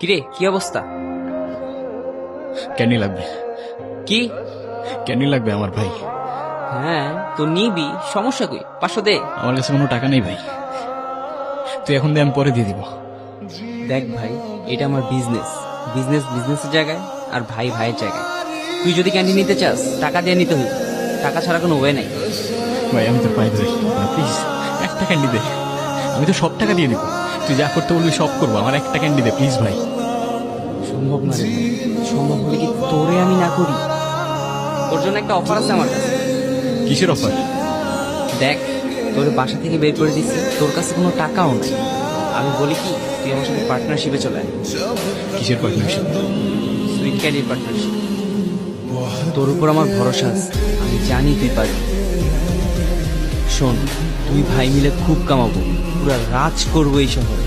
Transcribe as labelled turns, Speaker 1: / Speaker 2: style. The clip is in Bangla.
Speaker 1: কিরে, কি অবস্থা?
Speaker 2: ক্যান্ডি লাগবে।
Speaker 1: কি?
Speaker 2: ক্যান্ডি লাগবে আমার ভাই।
Speaker 1: হ্যাঁ তো নিবি, সমস্যা কই? 500 দে।
Speaker 2: আমার কাছে কোনো টাকা নেই ভাই, তুই এখন দে, আমি পরে দিয়ে দিব।
Speaker 1: দেখ ভাই, এটা আমার বিজনেস। বিজনেস বিজনেসের জায়গায়, আর ভাই ভাইয়ের জায়গায়। তুই যদি ক্যান্টিন নিতে চাস, টাকা দিয়ে নিতে হইবে। টাকা ছাড়া কোনো ওয়ে নাই।
Speaker 2: ভাই আমি তোর পায়ে ধরি, প্লিজ একটা ক্যান্ডি দে। আমি তো সব টাকা দিয়ে দিব, তুই যা করতে বলবি সব করবো, আমার একটা ক্যান্ডি দে প্লিজ ভাই।
Speaker 1: সম্ভব না রে ভাই। সম্ভব হলে কি তোরে আমি না করি? তোর জন্য একটা অফার আছে আমার কাছে।
Speaker 2: কিসের অফার?
Speaker 1: দেখ, তোর বাসা থেকে বের করে দিচ্ছি, তোর কাছে কোনো টাকাও নাই। আমি বলি কি, তুই আমার সাথে পার্টনারশিপে চলে আয়।
Speaker 2: কিসের পার্টনারশিপ?
Speaker 1: Sweet ক্যান্ডির partnership. তোর উপর আমার ভরসা আছে, আমি জানি তুই পারবি। শোন, দুই ভাই মিলে খুব কামাবো, পুরা রাজ করবো এই শহরে।